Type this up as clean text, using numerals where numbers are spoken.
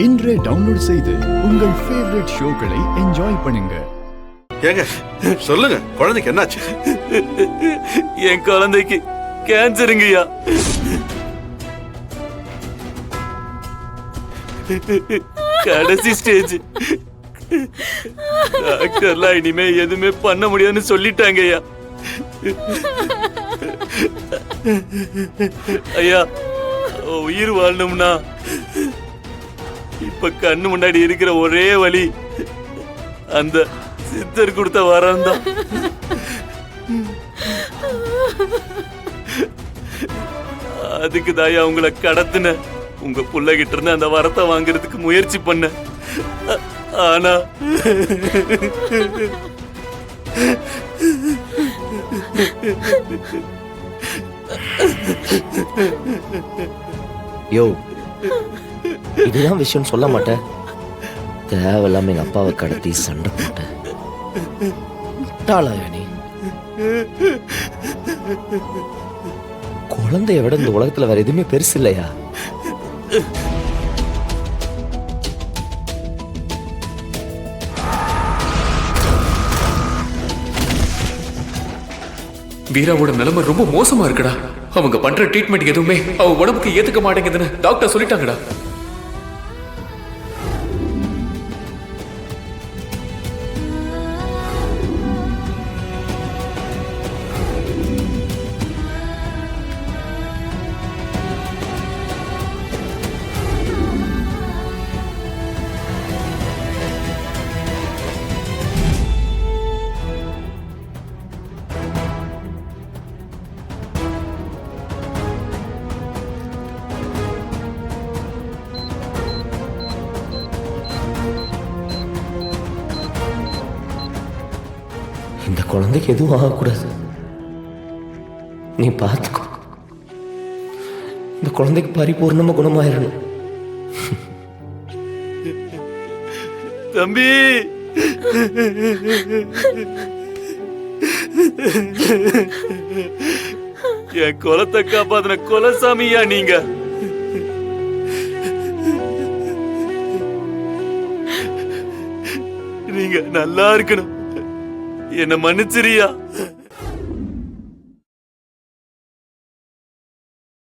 இன்றே டவுன்லோட் செய்து உங்கள் ஃபேவரட் ஷோக்களை என்ஜாய் பண்ணுங்க. ஏங்க சொல்லுங்க, குழந்தைக்கு என்னாச்சு? என் குழந்தைக்கு கேன்சருங்கய்யா. கடைசி ஸ்டேஜ். டாக்டர்லாம் இனிமே எதுவுமே பண்ண முடியாதுன்னு சொல்லிட்டாங்கய்யா. ஐயா, உயிர் வாழணும்னா இப்ப கண்ணு முன்னாடி இருக்கிற ஒரே வழி அந்த சித்தர் கொடுத்த வரம் தான். அதுக்கு தாயா உங்களை கடத்தின. உங்க புள்ளகிட்ட இருந்து அந்த வரத்தை வாங்குறதுக்கு முயற்சி பண்ண. ஆனா யோ, இதுதான் விஷயம் சொல்ல மாட்டேன். தேவையில்லாம எங்க அப்பாவை கடத்தி சண்டை போட்டேன். நீ குழந்தைய விட இந்த உலகத்துல வேற எதுவுமே பெருசு இல்லையா? வீராவோட நிலைமை ரொம்ப மோசமா இருக்குடா. அவங்க பண்ற ட்ரீட்மெண்ட் எதுவுமே அவ உடம்புக்கு ஏத்துக்க மாட்டேங்குதுன்னு டாக்டர் சொல்லிட்டாங்கடா. இந்த குழந்தைக்கு எதுவும் ஆகக்கூடாது. நீ பார்த்துக்கோ. இந்த குழந்தைக்கு பரிபூர்ணமா குணமாயிரணும். தம்பி, என் குலத்தை காப்பாத்தின குலசாமியா நீங்க. நீங்க நல்லா இருக்கணும். என்ன மன்னிச்சிரியா?